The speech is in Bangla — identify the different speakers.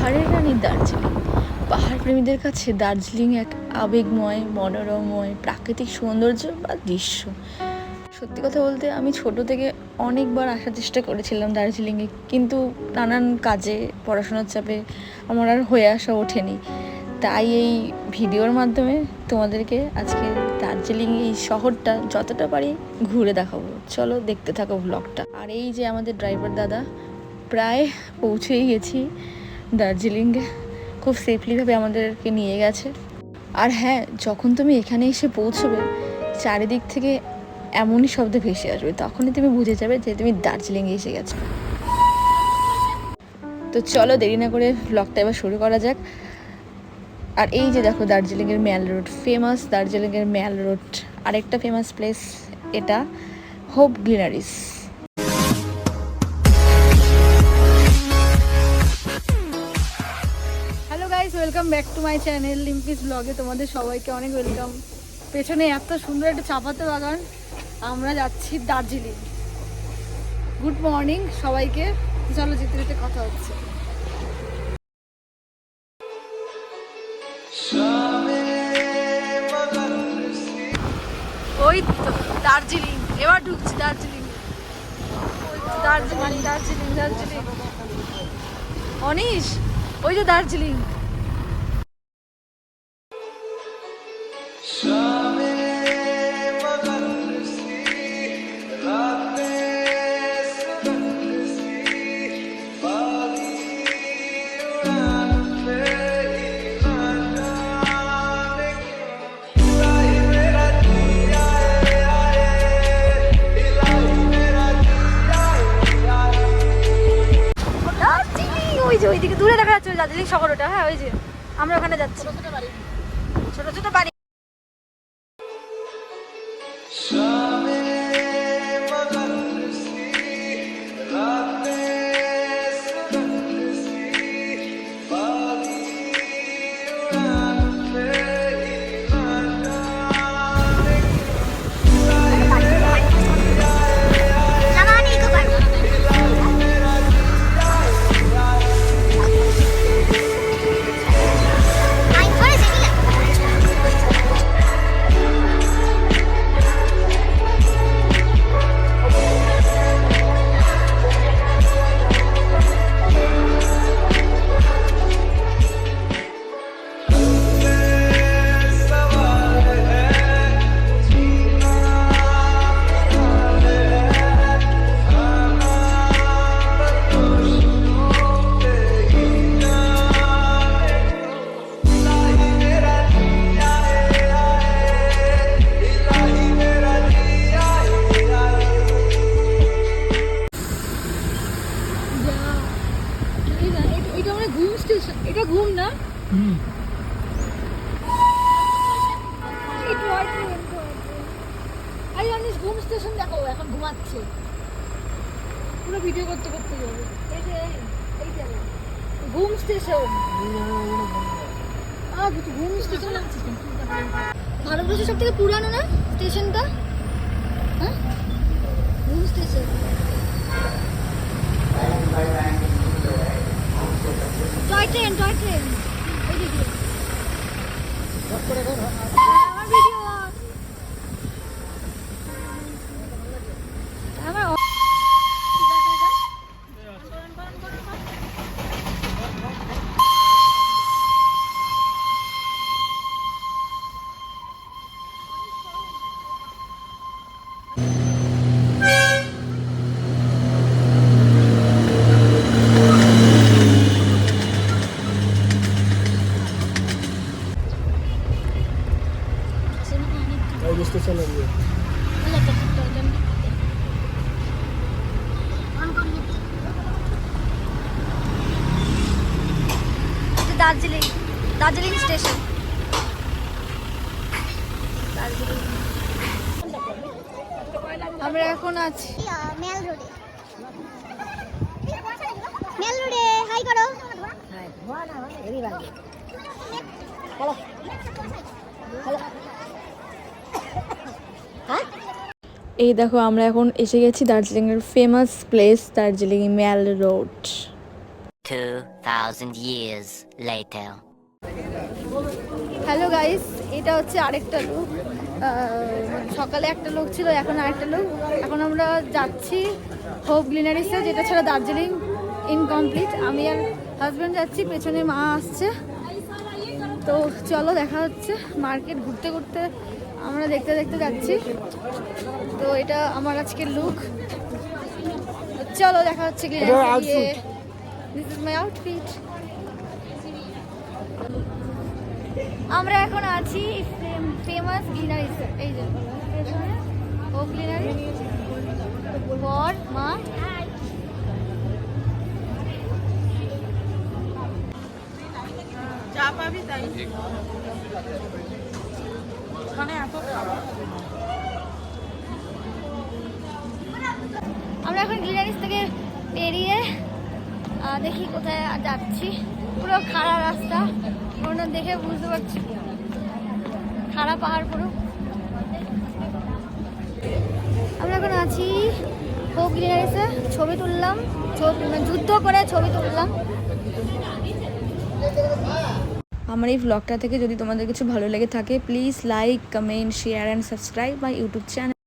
Speaker 1: পাহাড়ের রানী দার্জিলিং। পাহাড় প্রেমীদের কাছে দার্জিলিং এক আবেগময়, মনোরময় প্রাকৃতিক সৌন্দর্য বা দৃশ্য। সত্যি কথা বলতে আমি ছোট থেকে অনেকবার আসার চেষ্টা করেছিলাম দার্জিলিংয়ে, কিন্তু নানান কাজে, পড়াশোনার চাপে আমার আর হয়ে আসা ওঠেনি। তাই এই ভিডিওর মাধ্যমে তোমাদেরকে আজকে দার্জিলিং এই শহরটা যতটা পারি ঘুরে দেখাবো। চলো দেখতে থাকো ব্লগটা। আর এই যে আমাদের ড্রাইভার দাদা, প্রায় পৌঁছেই গেছি দার্জিলিংয়ে। খুব সেফলিভাবে আমাদেরকে নিয়ে গেছে। আর হ্যাঁ, যখন তুমি এখানে এসে পৌঁছবে চারিদিক থেকে এমনই শব্দ ভেসে আসবে, তখনই তুমি বুঝে যাবে যে তুমি দার্জিলিংয়ে এসে গেছো। তো চলো দেরি না করে ব্লগটা এবার শুরু করা যাক। আর এই যে দেখো দার্জিলিংয়ের ম্যাল রোড, ফেমাস দার্জিলিংয়ের ম্যাল রোড। আরেকটা ফেমাস প্লেস এটা, hope Glenary's. Hello guys, welcome back to my channel লিম্পিস ব্লগে। তোমাদের সবাইকে অনেক ওয়েলকাম। পেছনে এত সুন্দর একটা চাপাতে বাগান, আমরা যাচ্ছি দার্জিলিং। গুড মর্নিং সবাইকে। চলো যেতে যেতে কথা হচ্ছে। ওই তো দার্জিলিং, এবার ঢুকছি দার্জিলিং। দার্জিলিং দার্জিলিং দার্জিলিং অনিশ, ওই যে দার্জিলিং। ওই যে ওইদিকে দূরে দেখা যাচ্ছে দার্জিলিং শহর, ওটা। হ্যাঁ, ওই যে আমরা ওখানে যাচ্ছি। ছোট ছোট বাড়ি। এটা ঘুম না? ঘুম স্টেশন দেখো, এখন ঘুমাচ্ছে। পুরো ভিডিও করতে করতে যাবে। এই যে ঘুম স্টেশন, ঘুম স্টেশন। ভারতবর্ষের সব থেকে পুরানো না স্টেশনটা? হ্যাঁ, ঘুম station. Toy train, toy train. এই দিকে আমার ভিডিও আমার দার্জিলিং, দার্জিলিং স্টেশন। আমরা এখন আছি মেল রোডে। মেল রোডে হাই করো। এই দেখো আমরা এখন এসে গেছি দার্জিলিংয়ের famous place Darjeeling mall road.
Speaker 2: 2,000 years later.
Speaker 3: Hello guys, এটা হচ্ছে আরেকটা লুক। সকালে একটা লোক ছিল, এখন আরেকটা লোক। এখন আমরা যাচ্ছি হোপ গ্লিনারিসে, যেটা ছাড়া দার্জিলিং ইনকমপ্লিট। আমি আর হাজব্যান্ড যাচ্ছি, পেছনে মা আসছে। তো চলো দেখা হচ্ছে। মার্কেট ঘুরতে ঘুরতে আমরা দেখতে দেখতে যাচ্ছি। তো এটা আমার আজকের লুক। চলো দেখা হচ্ছে গ্লিনারিসে গিয়ে। This is my outfit. আমরা এখন আছি ফেমাস গ্লিনারিস, এই যে ও গ্লিনারি বর মা।
Speaker 4: চা পাবি তাই
Speaker 3: আমরা এখন গ্লিনারিস থেকে বেরিয়ে দেখি কোথায় যাচ্ছি। পুরো খাড়া রাস্তা, পুরো দেখে বুঝতে পারছি খাড়া পাহাড় পুরো। আমরা এখন আছি হোপ গ্লিনারিসে, ছবি তুললাম, যুদ্ধ করে ছবি তুললাম।
Speaker 1: আমার এই ব্লগটা থেকে যদি তোমাদের কিছু ভালো লেগে থাকে, please like, comment, share and subscribe my YouTube channel.